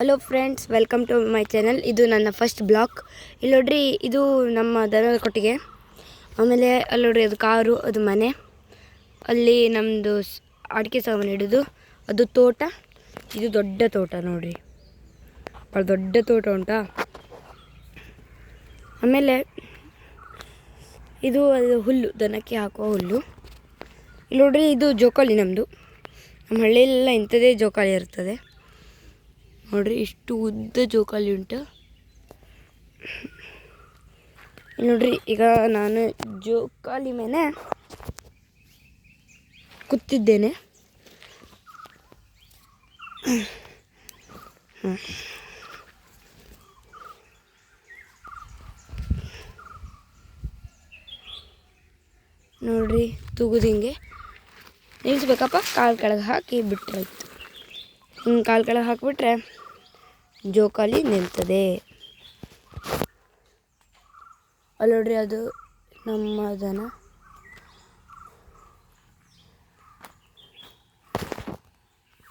Hello friends, welcome to my channel. ಇದು ನನ್ನ first blog. ಇಲ್ಲಿ ನೋಡ್ರಿ, ಇದು ನಮ್ಮ ದನದ ಕೊಟ್ಟಿಗೆ. ಆಮೇಲೆ ಅಲ್ಲಿ ನೋಡ್ರಿ, ಅದು ಕಾರು, ಅದು ಮನೆ. ಅಲ್ಲಿ ನಮ್ಮದು ಅಡಿಕೆ ಸಾಮಾನು ಇಡೋದು, ಅದು ತೋಟ. ಇದು ದೊಡ್ಡ ತೋಟ ನೋಡ್ರಿ, ಭಾಳ ದೊಡ್ಡ ತೋಟ ಉಂಟಾ. ಆಮೇಲೆ ಇದು ಅದು ಹುಲ್ಲು, ದನಕ್ಕೆ ಹಾಕುವ ಹುಲ್ಲು. ಇಲ್ಲಿ ನೋಡ್ರಿ, ಇದು ಜೋಕಾಲಿ ನಮ್ಮದು. ನಮ್ಮ ಹಳ್ಳಿಯಲ್ಲೆಲ್ಲ ಇಂಥದ್ದೇ ಜೋಕಾಲಿ ಇರ್ತದೆ ನೋಡ್ರಿ. ಇಷ್ಟು ಉದ್ದ ಜೋಕಾಲಿ ಉಂಟು. ನೋಡ್ರಿ, ಈಗ ನಾನು ಜೋಕಾಲಿ ಮೇಲೆ ಕೂತಿದ್ದೇನೆ. ನೋಡ್ರಿ, ತೂಗುದು ಹಿಂಗೆ ನಿಲ್ಲಿಸ್ಬೇಕಪ್ಪ. ಕಾಲು ಕೆಳಗೆ ಹಾಕಿ ಬಿಟ್ರಾಯ್ತು. ಹಿಂಗೆ ಕಾಲು ಕೆಳಗೆ ಹಾಕಿಬಿಟ್ರೆ ಜೋಕಾಲಿ ನಿಲ್ತದೆ. ಅಲ್ಲಿ ನೋಡ್ರಿ, ಅದು ನಮ್ಮ ದನ.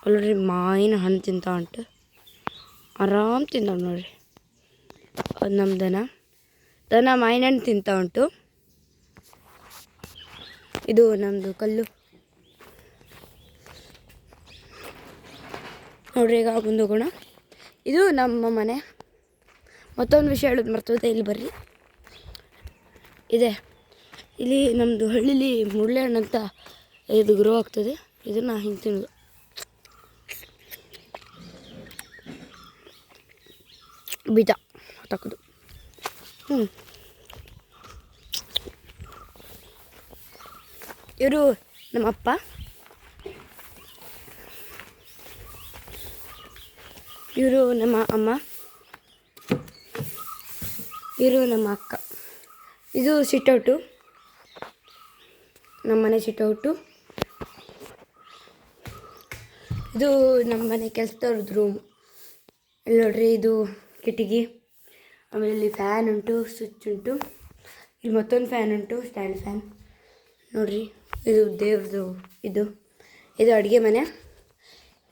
ಅಲ್ಲಿ ನೋಡ್ರಿ, ಮಾವಿನ ಹಣ್ಣು ತಿಂತ ಉಂಟು. ಆರಾಮ್ ತಿಂತ ನೋಡ್ರಿ. ಅದು ನಮ್ಮ ದನ ಮಾವಿನ ಹಣ್ಣು ತಿಂತ ಉಂಟು. ಇದು ನಮ್ಮದು ಕಲ್ಲು ನೋಡ್ರಿ. ಈಗ ಮುಂದೆ ಹೋಗೋಣ. ಇದು ನಮ್ಮ ಮನೆ. ಮತ್ತೊಂದು ವಿಷಯ ಹೇಳೋದು ಮರ್ತೋದೆ, ಇಲ್ಲಿ ಬರ್ರಿ. ಇದೆ ಇಲ್ಲಿ ನಮ್ಮದು ಹಳ್ಳಿಲಿ ಮುಳ್ಳೆ ಹಣ್ಣು ಅಂತ ಇದು ಗ್ರೋ ಆಗ್ತದೆ. ಇದನ್ನು ಹಿಂಗೆ ತಿನ್ನೋದು. ಬೀಜ ಹಾಕೋದು. ಇವರು ನಮ್ಮ ಅಪ್ಪ. ಇವರು ನಮ್ಮ ಅಮ್ಮ. ಇವರು ನಮ್ಮ ಅಕ್ಕ. ಇದು ಸಿಟ್ಔಟು, ನಮ್ಮ ಮನೆ ಸಿಟ್ಔಟು. ಇದು ನಮ್ಮ ಮನೆ ಕೆಲಸದವ್ರದ್ದು ರೂಮ್. ಇಲ್ಲಿ ನೋಡ್ರಿ, ಇದು ಕಿಟಕಿ. ಆಮೇಲೆ ಇಲ್ಲಿ ಫ್ಯಾನ್ ಉಂಟು, ಸ್ವಿಚ್ ಉಂಟು. ಇಲ್ಲಿ ಮತ್ತೊಂದು ಫ್ಯಾನ್ ಉಂಟು, ಸ್ಟ್ಯಾಂಡ್ ಫ್ಯಾನ್ ನೋಡ್ರಿ. ಇದು ದೇವ್ರದ್ದು. ಇದು ಅಡುಗೆ ಮನೆ.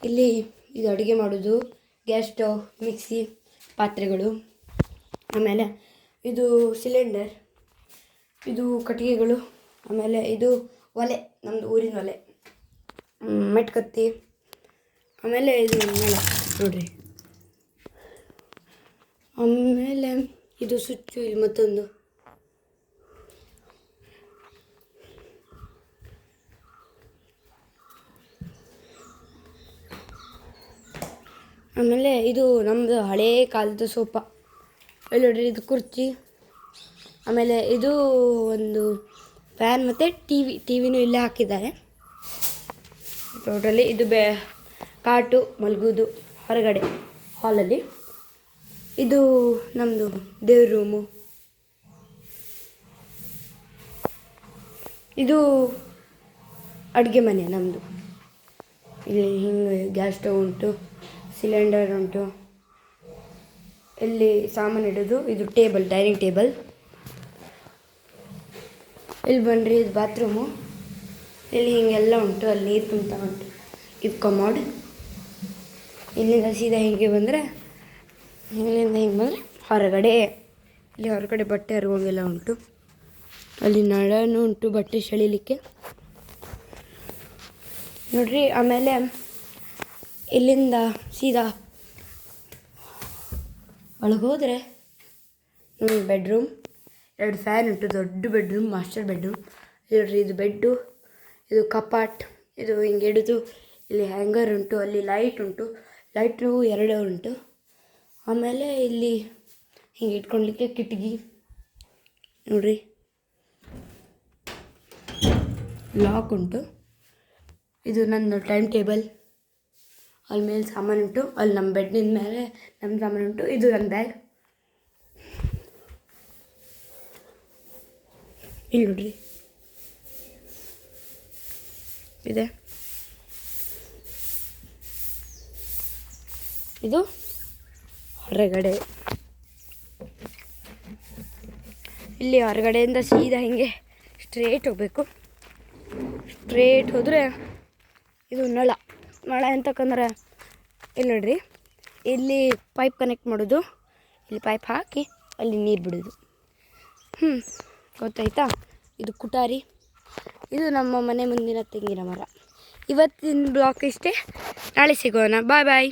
ಇಲ್ಲಿ ಇದು ಅಡುಗೆ ಮಾಡೋದು, ಗ್ಯಾಸ್ ಸ್ಟವ್, ಮಿಕ್ಸಿ, ಪಾತ್ರೆಗಳು. ಆಮೇಲೆ ಇದು ಸಿಲಿಂಡರ್, ಇದು ಕಟ್ಟಿಗೆಗಳು. ಆಮೇಲೆ ಇದು ಒಲೆ, ನಮ್ಮದು ಊರಿನ ಒಲೆ, ಮೆಟ್ಕತ್ತಿ. ಆಮೇಲೆ ಇದು ನಳ ನೋಡ್ರಿ. ಆಮೇಲೆ ಇದು ಸ್ವಿಚ್ಚು, ಇಲ್ಲಿ ಮತ್ತೊಂದು. ಆಮೇಲೆ ಇದು ನಮ್ಮದು ಹಳೇ ಕಾಲದ ಸೋಫಾ. ಇಲ್ಲಿ ನೋಡ್ರಿ, ಇದು ಕುರ್ಚಿ. ಆಮೇಲೆ ಇದು ಒಂದು ಫ್ಯಾನ್ ಮತ್ತು ಟಿವಿನೂ ಇಲ್ಲೇ ಹಾಕಿದ್ದಾರೆ. ಟೋಟಲಿ ಇದು ಕಾಟು ಮಲಗೋದು ಹೊರಗಡೆ ಹಾಲಲ್ಲಿ. ಇದು ನಮ್ಮದು ದೇವ್ರ ರೂಮು. ಇದು ಅಡುಗೆ ಮನೆ ನಮ್ಮದು. ಇಲ್ಲಿ ಹಿಂಗೆ ಗ್ಯಾಸ್ ಸ್ಟವ್ ಉಂಟು, ಸಿಲಿಂಡರ್ ಉಂಟು. ಇಲ್ಲಿ ಸಾಮಾನು ಇಡೋದು. ಇದು ಟೇಬಲ್, ಡೈನಿಂಗ್ ಟೇಬಲ್. ಇಲ್ಲಿ ಬನ್ನಿರಿ, ಇದು ಬಾತ್ರೂಮು. ಇಲ್ಲಿ ಹಿಂಗೆಲ್ಲ ಉಂಟು. ಅಲ್ಲಿ ನೀರು ತುಂಬ್ತಾ ಉಂಟು. ಇದು ಕಮೋಡ್. ಇಲ್ಲಿಂದ ಸೀದಾ ಹೀಗೆ ಬಂದರೆ, ಇಲ್ಲಿಂದ ಹಿಂಗೆ ಬಂದರೆ ಹೊರಗಡೆ. ಇಲ್ಲಿ ಹೊರಗಡೆ ಬಟ್ಟೆ ಹರಿವಂಗೆಲ್ಲ ಉಂಟು. ಅಲ್ಲಿ ನಳನೂ ಉಂಟು ಬಟ್ಟೆ ಸೆಳಿಲಿಕ್ಕೆ ನೋಡ್ರಿ. ಆಮೇಲೆ ಇಲ್ಲಿಂದ ಸೀದಾ ಒಳಗೆ ಹೋದರೆ ಬೆಡ್ರೂಮ್. 2 ಫ್ಯಾನ್ ಉಂಟು. ದೊಡ್ಡ ಬೆಡ್ರೂಮ್, ಮಾಸ್ಟರ್ ಬೆಡ್ರೂಮ್. ನೋಡ್ರಿ, ಇದು ಬೆಡ್ಡು, ಇದು ಕಪಾಟ್. ಇದು ಹಿಂಗೆ ಇಡೋದು. ಇಲ್ಲಿ ಹ್ಯಾಂಗರ್ ಉಂಟು. ಅಲ್ಲಿ ಲೈಟ್ ಉಂಟು. ಲೈಟು 2 ಉಂಟು. ಆಮೇಲೆ ಇಲ್ಲಿ ಹಿಂಗೆ ಇಟ್ಕೊಳ್ಲಿಕ್ಕೆ ಕಿಟಕಿ ನೋಡ್ರಿ. ಲಾಕ್ ಉಂಟು. ಇದು ನನ್ನ ಟೈಮ್ ಟೇಬಲ್. ಅಲ್ಲಿ ಮೇಲೆ ಸಾಮಾನು ಉಂಟು. ಅಲ್ಲಿ ನಮ್ಮ ಬೆಡ್ನಿಂದ ಮೇಲೆ ನಮ್ಮ ಸಾಮಾನು ಉಂಟು. ಇದು ನನ್ನ ಬ್ಯಾಗ್. ಇಲ್ಲಿ ನೋಡ್ರಿ, ಇದೆ. ಇದು ಹೊರಗಡೆ. ಇಲ್ಲಿ ಹೊರಗಡೆಯಿಂದ ಸೀದಾ ಹಿಂಗೆ ಸ್ಟ್ರೇಟ್ ಹೋಗಬೇಕು. ಸ್ಟ್ರೇಟ್ ಹೋದರೆ ಇದು ನಳ. ನಳ ಎಂತಕ್ಕಂದ್ರೆ ಇಲ್ಲಿ ನೋಡ್ರಿ, ಇಲ್ಲಿ ಪೈಪ್ ಕನೆಕ್ಟ್ ಮಾಡೋದು, ಇಲ್ಲಿ ಪೈಪ್ ಹಾಕಿ ಅಲ್ಲಿ ನೀರು ಬಿಡೋದು. ಗೊತ್ತಾಯ್ತಾ? ಇದು ಕುಟಾರಿ, ಇದು ನಮ್ಮ ಮನೆ ಮುಂದಿನ ತೆಂಗಿನ ಮರ. ಇವತ್ತಿನ ಬ್ಲಾಗ್ ಇಷ್ಟೇ, ನಾಳೆ ಸಿಗೋಣ, ಬಾಯ್ ಬಾಯ್.